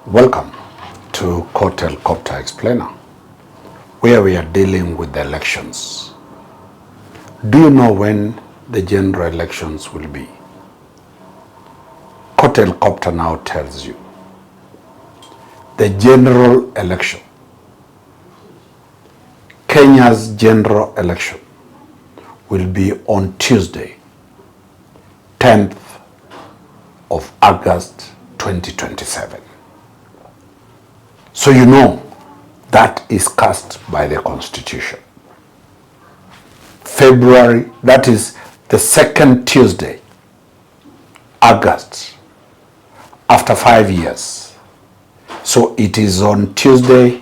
Welcome to Kotelecopter Explainer, where we are dealing with the elections. Do you know when the general elections will be? Kotelecopter now tells you. The general election, Kenya's general election, will be on Tuesday, 10th of August 2027. So you know that is cast by the Constitution. February, that is the second Tuesday, August, after 5 years. So it is on Tuesday,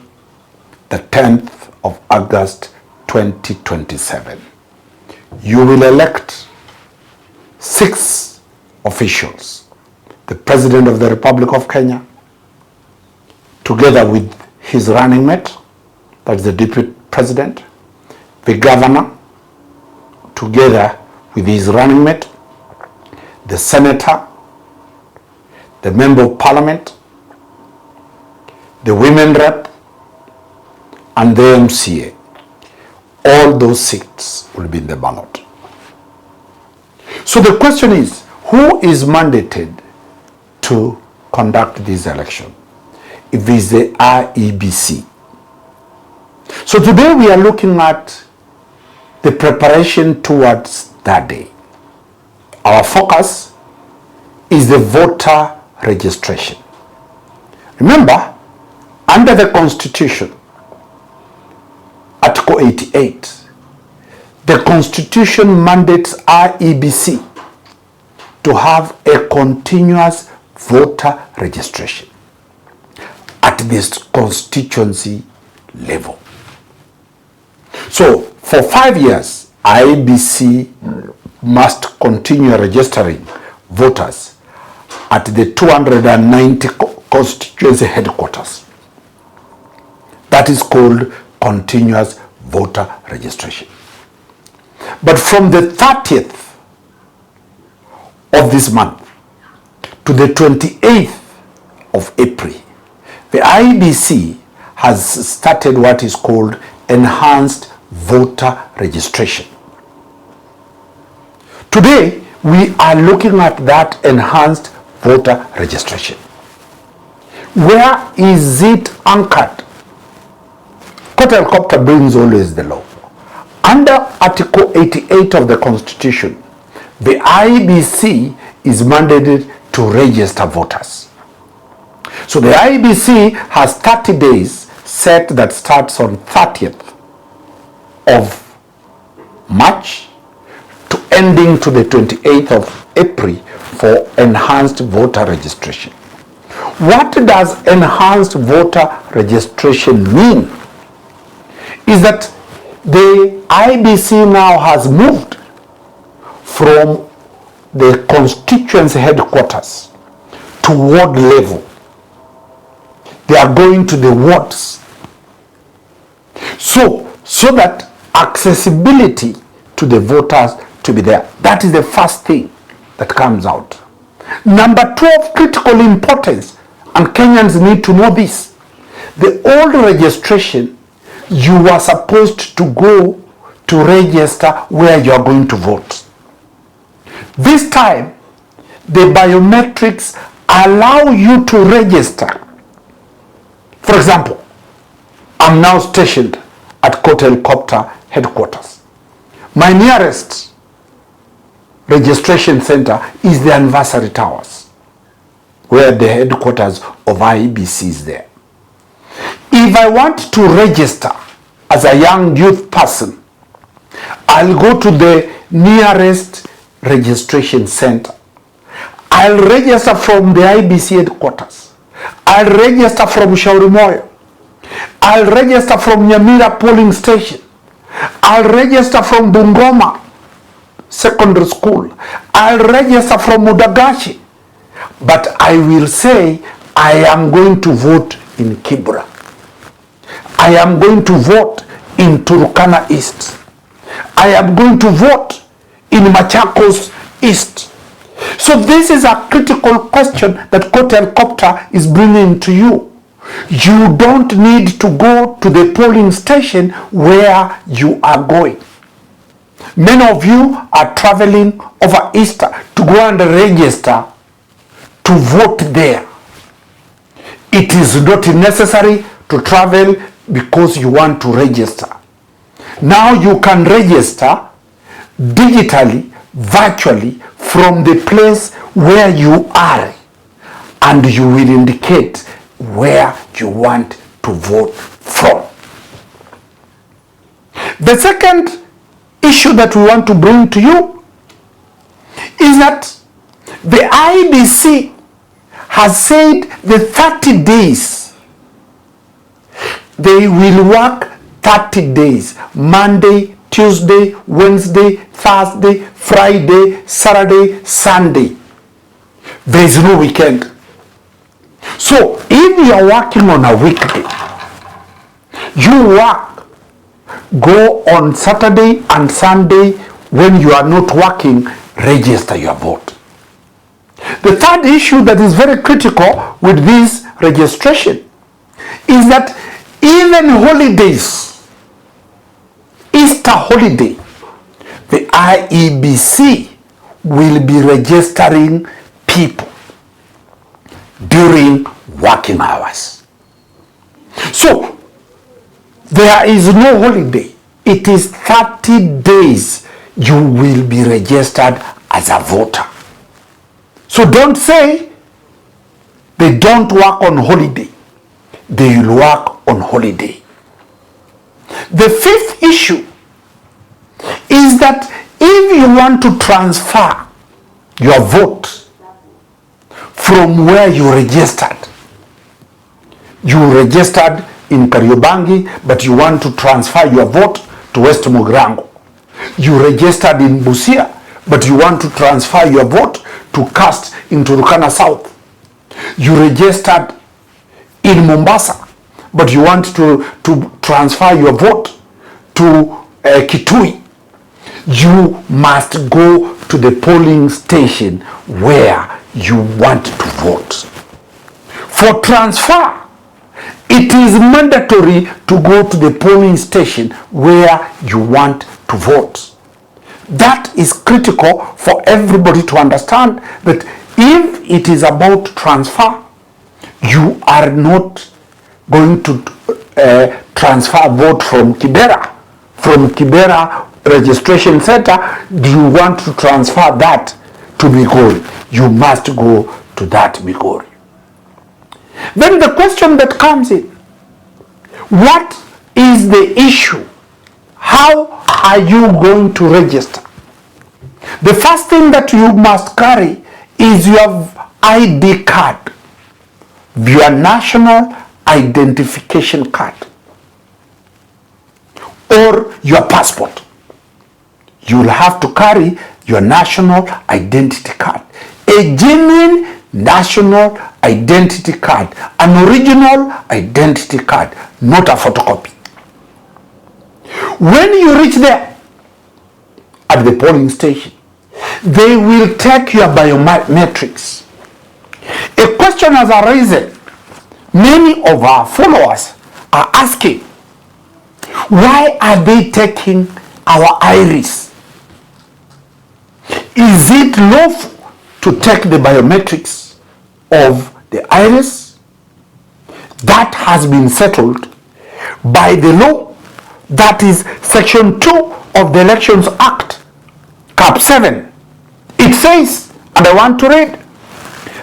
the 10th of August 2027. You will elect 6 officials. The President of the Republic of Kenya, together with his running mate, that's the Deputy President, the Governor, together with his running mate, the Senator, the Member of Parliament, the Women Rep, and the MCA. All those seats will be in the ballot. So the question is, who is mandated to conduct this election? If it's the IEBC. So today we are looking at the preparation towards that day. Our focus is the voter registration. Remember, under the Constitution, Article 88, the Constitution mandates IEBC to have a continuous voter registration at this constituency level. So for 5 years, IEBC must continue registering voters at the 290 constituency headquarters. That is called continuous voter registration. But from the 30th of this month to the 28th of April, the IEBC has started what is called enhanced voter registration. Today, we are looking at that enhanced voter registration. Where is it anchored? Kotelecopter brings always the law. Under Article 88 of the Constitution, the IEBC is mandated to register voters. So the IEBC has 30 days set that starts on 30th of March to ending to the 28th of April for enhanced voter registration. What does enhanced voter registration mean? Is that the IEBC now has moved from the constituency headquarters to ward level. They are going to the wards. So that accessibility to the voters to be there. That is the first thing that comes out. Number 2 of critical importance, and Kenyans need to know this. The old registration, you were supposed to go to register where you are going to vote. This time, the biometrics allow you to register. For example, I'm now stationed at Kotelecopter headquarters. My nearest registration center is the Anniversary Towers, where the headquarters of IEBC is there. If I want to register as a young youth person, I'll go to the nearest registration center. I'll register from the IEBC headquarters. I'll register from Shauri Moyo. I'll register from Nyamira polling station. I'll register from Bungoma secondary school. I'll register from Mudagashi. But I will say I am going to vote in Kibra. I am going to vote in Turkana East. I am going to vote in Machakos East. So this is a critical question that Kotelecopter is bringing to you. You don't need to go to the polling station where you are going. Many of you are traveling over Easter to go and register to vote there. It is not necessary to travel because you want to register. Now you can register digitally, virtually, from the place where you are, and you will indicate where you want to vote from. The second issue that we want to bring to you is that the IEBC has said the 30 days, they will work 30 days, Monday, Tuesday, Wednesday, Thursday, Friday, Saturday, Sunday. There is no weekend. So if you are working on a weekday, you work, go on Saturday and Sunday. When you are not working, register your vote. The third issue that is very critical with this registration is that even holidays, Easter holiday, the IEBC will be registering people during working hours. So there is no holiday. It is 30 days you will be registered as a voter. So don't say they don't work on holiday. They will work on holiday. The fifth issue is that if you want to transfer your vote from where you registered in Kariobangi, but you want to transfer your vote to West Mogrango. You registered in Busia, but you want to transfer your vote to cast in Turkana South. You registered in Mombasa, but you want to transfer your vote to Kitui. You must go to the polling station where you want to vote. For transfer, it is mandatory to go to the polling station where you want to vote. That is critical for everybody to understand, that if it is about transfer, you are not going to transfer vote from Kibera registration center. Do you want to transfer that to Migori? You must go to that Migori. Then the question that comes in, what is the issue? How are you going to register? The first thing that you must carry is your ID card, your national identification card, or your passport. You will have to carry your national identity card, a genuine national identity card, an original identity card, not a photocopy. When you reach there at the polling station, they will take your biometrics. A question has arisen. Many of our followers are asking, why are they taking our iris? Is it lawful to take the biometrics of the iris? That has been settled by the law, that is Section 2 of the Elections Act, Cap 7. It says, and I want to read,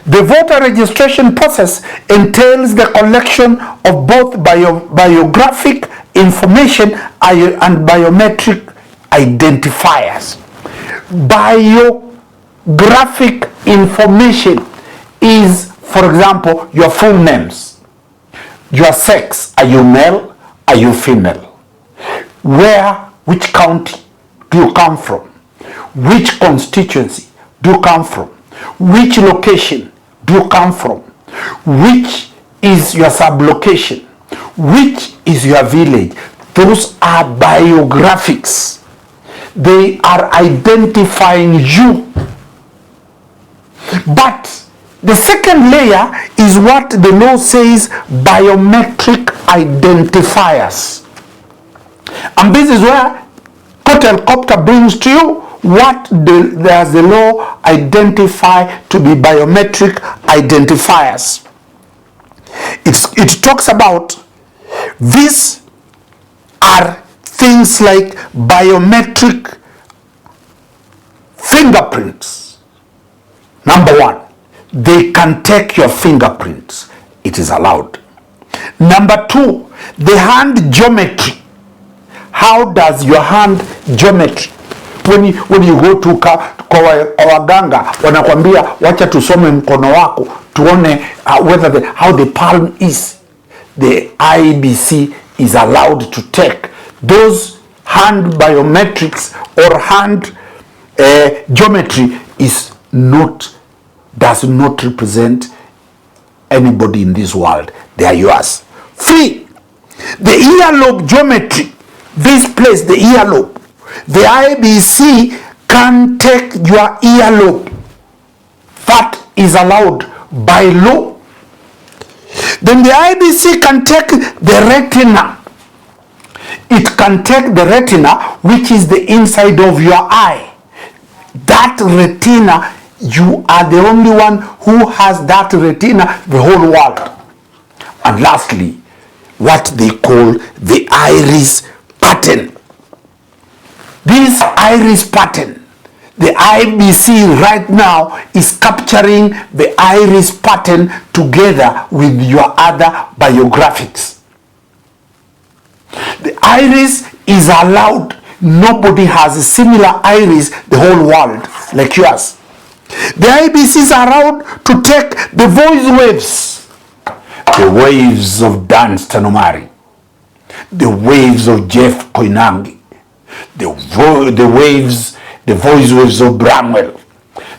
the voter registration process entails the collection of both biographic information and biometric identifiers. Biographic information is, for example, your full names, your sex. Are you male? Are you female? Which county do you come from? Which constituency do you come from? Which location do you come from? Which is your sublocation? Which is your village? Those are biographics. They are identifying you. But the second layer is what the law says, biometric identifiers. And this is where Kotelecopter brings to you what does the law identify to be biometric identifiers. It talks about these are things like biometric fingerprints. Number one, they can take your fingerprints. It is allowed. Number two, the hand geometry. How does your hand geometry? When you go to kwa waganga wanakwambia wacha tusome mkono wako tuone how the palm is. The IEBC is allowed to take those hand biometrics or hand geometry does not represent anybody in this world. They are yours. Free. The earlobe geometry, this place, the earlobe, the IEBC can take your earlobe. That is allowed by law. Then the IEBC can take the retina. It can take the retina, which is the inside of your eye. That retina, you are the only one who has that retina, the whole world. And lastly, what they call the iris pattern. This iris pattern, the IEBC right now is capturing the iris pattern together with your other biographics. The iris is allowed. Nobody has a similar iris the whole world like yours. The IEBCs are allowed to take the voice waves. The waves of Dan Stanomari. The waves of Jeff Koinange. The voice waves of Bramwell.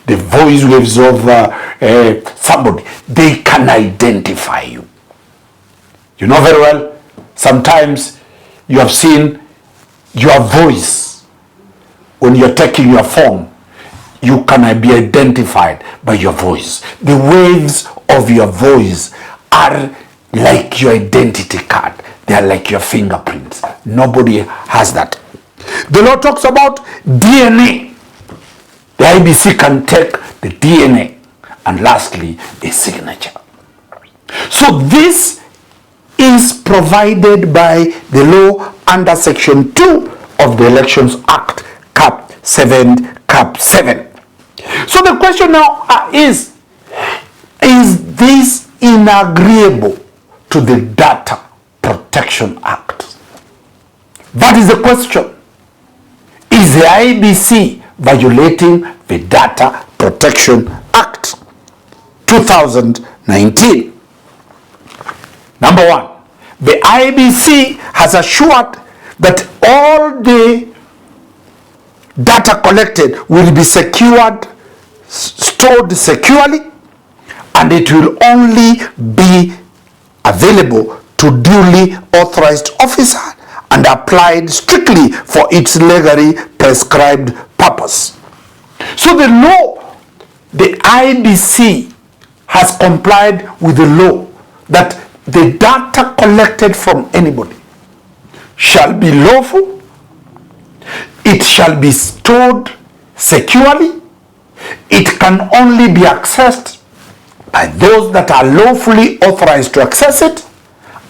The voice waves of somebody. They can identify you. You know very well, sometimes you have seen your voice when you're taking your form. You can be identified by your voice. The waves of your voice are like your identity card. They are like your fingerprints. Nobody has that. The law talks about DNA. The IEBC can take the DNA. And lastly, a signature. So this is provided by the law under Section 2 of the Elections Act, Cap 7. So the question now is this inagreeable to the Data Protection Act? That is the question. Is the IEBC violating the Data Protection Act 2019? Number one, the IEBC has assured that all the data collected will be secured, stored securely, and it will only be available to duly authorized officer and applied strictly for its legally prescribed purpose. So the law, the IEBC has complied with the law that the data collected from anybody shall be lawful, it shall be stored securely, it can only be accessed by those that are lawfully authorized to access it,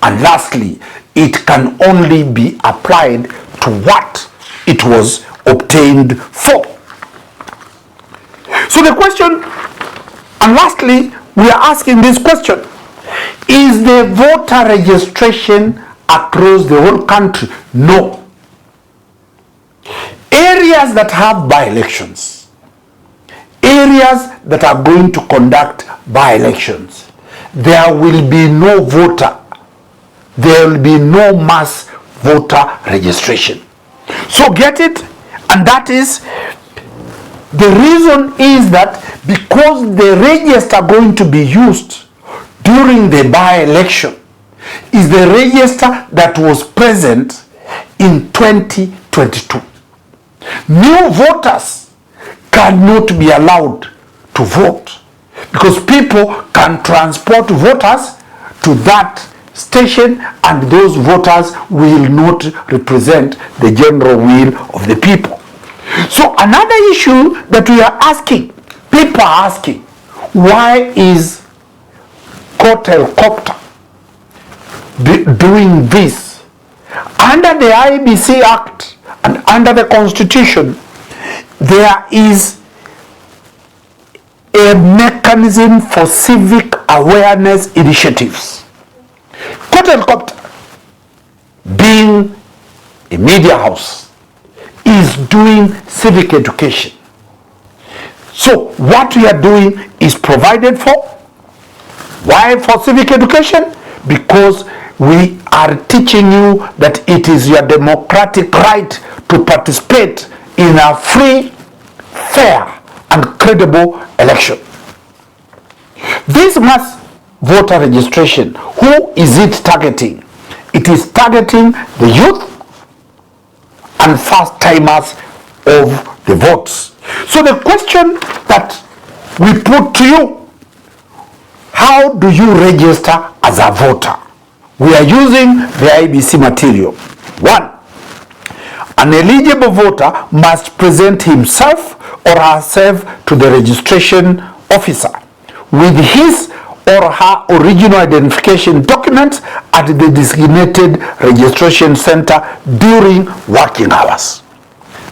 and lastly, it can only be applied to what it was obtained for. So the question, and lastly, we are asking this question: is the voter registration across the whole country? No. Areas that have by-elections, areas that are going to conduct by-elections, there will be no voter, there will be no mass voter registration. So get it? And that is, the reason is that because the register going to be used during the by-election is the register that was present in 2022. New voters cannot be allowed to vote because people can transport voters to that station, and those voters will not represent the general will of the people. So another issue that we are asking, people are asking, why is Kotelecopter doing this? Under the IEBC Act and under the Constitution, there is a mechanism for civic awareness initiatives. Kotelecopter, being a media house, is doing civic education. So what we are doing is provided for. Why for civic education? Because we are teaching you that it is your democratic right to participate in a free, fair, and credible election. This mass voter registration, who is it targeting? It is targeting the youth and first timers of the votes. So the question that we put to you, how do you register as a voter? We are using the IEBC material. 1. An eligible voter must present himself or herself to the registration officer with his or her original identification documents at the designated registration center during working hours.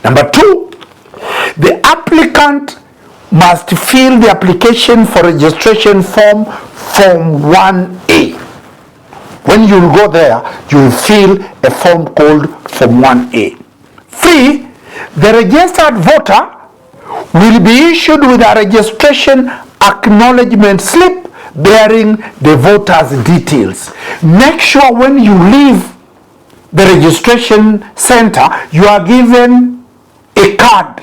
Number 2, the applicant must fill the application for registration form 1A. When you go there, you will fill a form called Form 1A. 3, the registered voter will be issued with a registration acknowledgement slip bearing the voter's details. Make sure when you leave the registration center, you are given a card,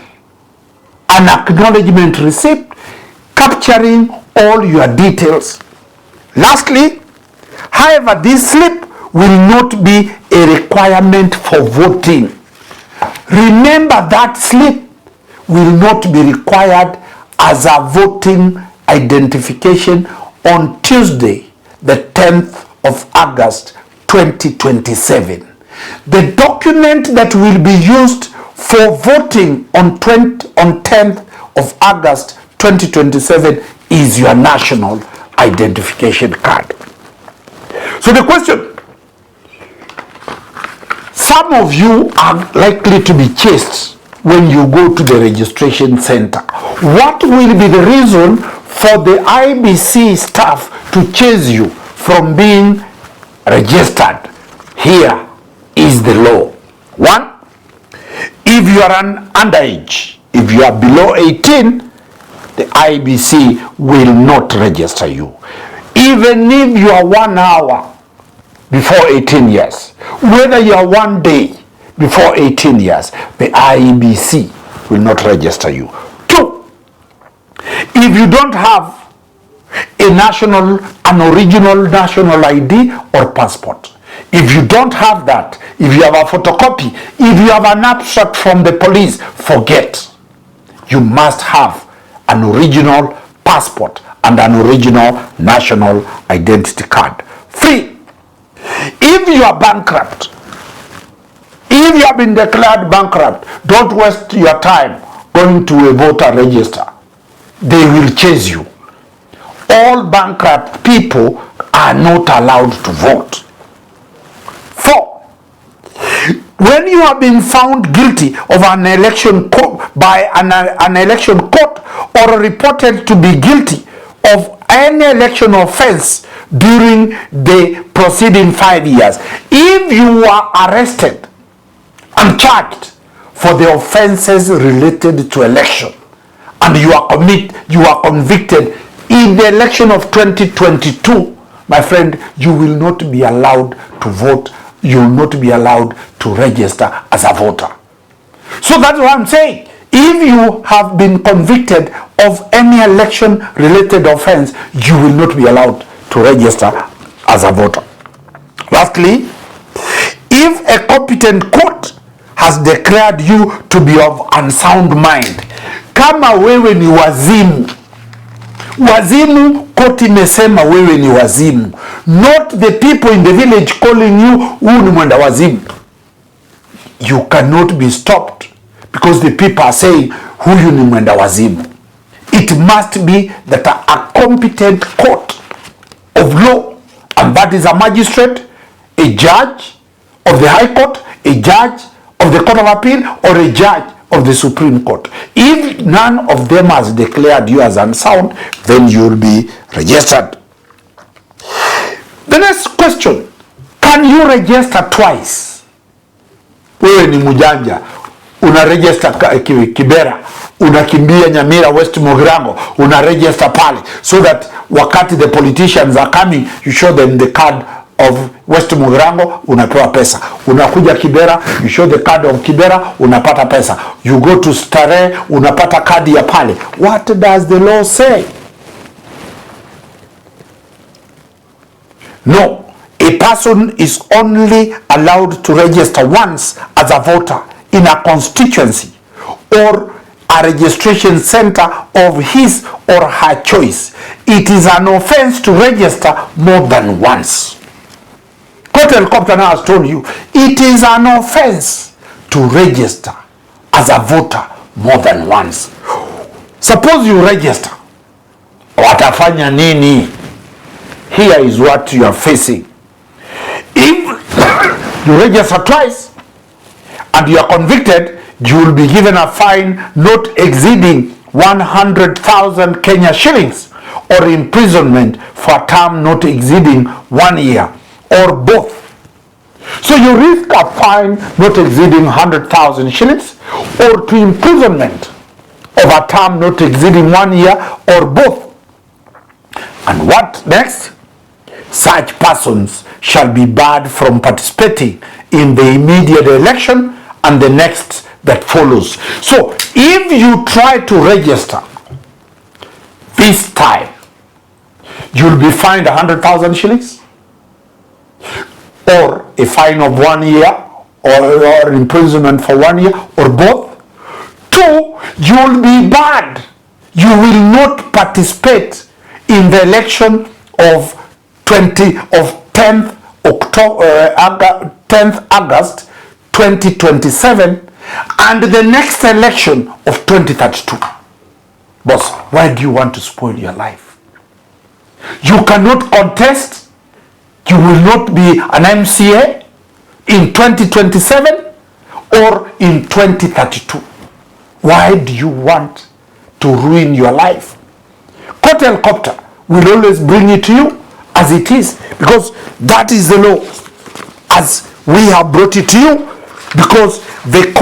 an acknowledgement receipt capturing all your details. Lastly, however, this slip will not be a requirement for voting. Remember, that slip will not be required as a voting identification on Tuesday, the 10th of August 2027. The document that will be used for voting on 10th of August 2027 is your national identification card. So the question, some of you are likely to be chased when you go to the registration center. What will be the reason for the IEBC staff to chase you from being registered? Here is the law. 1, if you are an underage, if you are below 18, the IEBC will not register you. Even if you are 1 hour before 18 years, whether you are 1 day before 18 years, the IEBC will not register you. 2, if you don't have an original national ID or passport, if you don't have that, if you have a photocopy, if you have an abstract from the police, forget. You must have an original passport and an original national identity card. 3, if you are bankrupt, if you have been declared bankrupt, don't waste your time going to a voter register. They will chase you. All bankrupt people are not allowed to vote. 4, when you have been found guilty of an election by an election court or reported to be guilty of any election offense during the preceding 5 years, if you are arrested and charged for the offenses related to election and you are convicted in the election of 2022, my friend, you will not be allowed to vote. You will not be allowed to register as a voter. So that's what I'm saying. If you have been convicted of any election related offense, you will not be allowed to register as a voter. Lastly, if a competent court has declared you to be of unsound mind, kama wewe ni wazimu, Wazimu, koti imesema wewe ni wazimu. Not the people in the village calling you, huu ni mwenda wazimu. You cannot be stopped because the people are saying, huyu ni mwenda wazimu. It must be that a competent court of law, and that is a magistrate, a judge of the High Court, a judge of the Court of Appeal, or a judge of the Supreme Court. If none of them has declared you as unsound, then you will be registered. The next question, can you register twice? Wewe ni mujanja, una register Kibera, unakimbia Nyamira, West Mugirango, una register pale, so that wakati the politicians are coming, you show them the card of West Mugirango, unapewa pesa. Unakuja Kibera, you show the card of Kibera, unapata pesa. You go to Starehe, unapata kadi ya pale. What does the law say? No. A person is only allowed to register once as a voter in a constituency or a registration center of his or her choice. It is an offense to register more than once. Kotelecopter now has told you, it is an offense to register as a voter more than once. Suppose you register. Watafanya nini? Here is what you are facing. If you register twice and you are convicted, you will be given a fine not exceeding 100,000 Kenya shillings or imprisonment for a term not exceeding 1 year or both. So you risk a fine not exceeding 100,000 shillings or to imprisonment of a term not exceeding 1 year or both. And what next? Such persons shall be barred from participating in the immediate election and the next that follows. So if you try to register this time, you'll be fined 100,000 shillings or a fine of 1 year or imprisonment for 1 year or both. 2, you'll be barred. You will not participate in the election of 10th August 2027 and the next election of 2032. Boss, why do you want to spoil your life? You cannot contest. You will not be an MCA in 2027 or in 2032. Why do you want to ruin your life? Kotelecopter will always bring it to you as it is, because that is the law as we have brought it to you, because the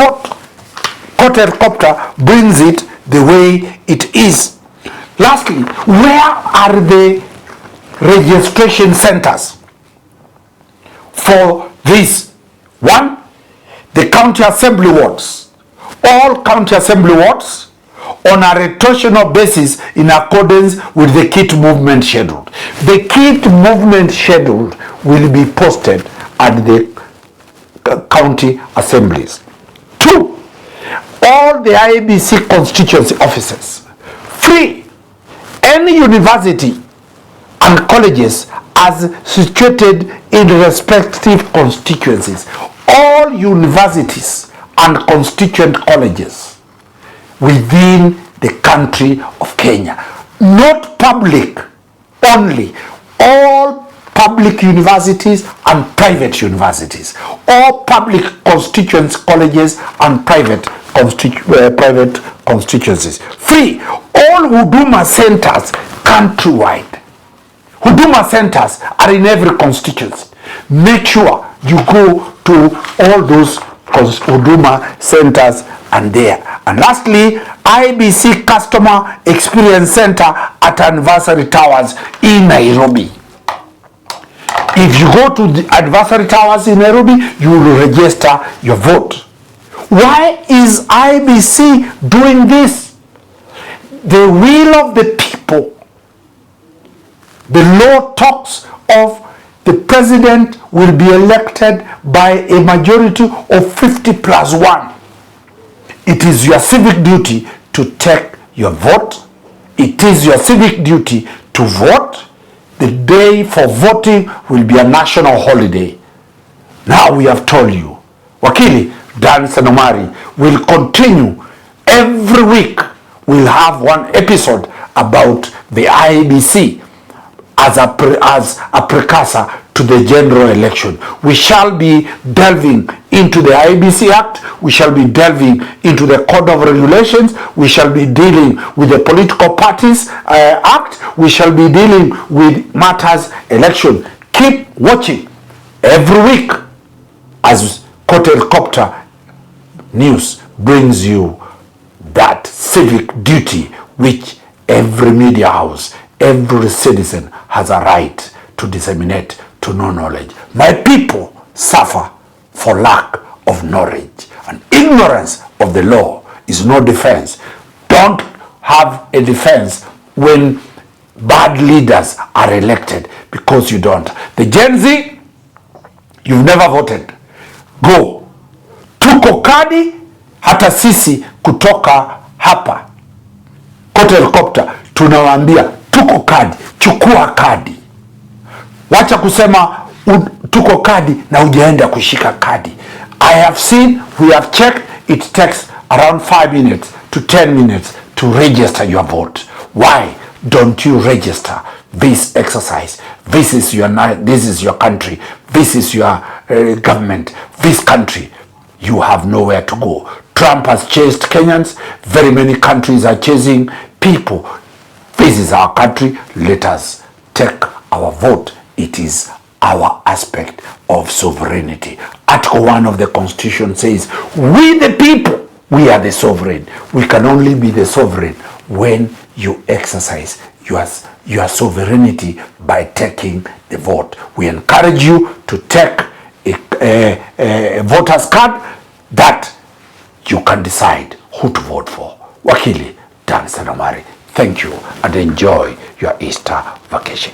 Kotelecopter brings it the way it is. Lastly, where are the registration centers for this? 1, the county assembly wards. All county assembly wards on a rotational basis in accordance with the kit movement schedule. The kit movement schedule will be posted at the county assemblies. 2, all the IEBC constituency offices. 3, any university and colleges as situated in respective constituencies. All universities and constituent colleges within the country of Kenya. Not public only. All public universities and private universities. All public constituent colleges and private constituencies. 3, all Huduma centers countrywide. Huduma centers are in every constituency. Make sure you go to all those Huduma centers and there. And lastly, IEBC Customer Experience Center at Anniversary Towers in Nairobi. If you go to the Anniversary Towers in Nairobi, you will register your vote. Why is IEBC doing this? The will of the people. The law talks of the president will be elected by a majority of 50+1. It is your civic duty to take your vote It is your civic duty to vote. The day for voting will be a national holiday. Now we have told you. Wakili Dan Senomari will continue. Every week we'll have one episode about the IEBC as a precursor to the general election. We shall be delving into the IEBC Act. We shall be delving into the Code of Regulations. We shall be dealing with the Political Parties Act. We shall be dealing with matters election. Keep watching every week as Kotelecopter News brings you that civic duty which every media house, every citizen has a right to disseminate, to know knowledge. My people suffer for lack of knowledge, and ignorance of the law is no defense. Don't have a defense when bad leaders are elected, because you don't. The Gen Z, you've never voted. Go. Tuko Kadi, hata sisi kutoka hapa Kotelecopter tunawaambia tuko Kadi, chukua kadi. Wacha kusema tuko Kadi na ujaenda kushika kadi. I have seen, we have checked, it takes around 5 minutes to 10 minutes to register your vote. Why don't you register this exercise? This is your country. This is your government. This country, you have nowhere to go. Trump has chased Kenyans. Very many countries are chasing people. This is our country. Let us take our vote. It is our aspect of sovereignty. Article 1 of the Constitution says, we the people, we are the sovereign. We can only be the sovereign when you exercise your sovereignty by taking the vote. We encourage you to take a voter's card that you can decide who to vote for. Wakili Dan Senomari, thank you and enjoy your Easter vacation.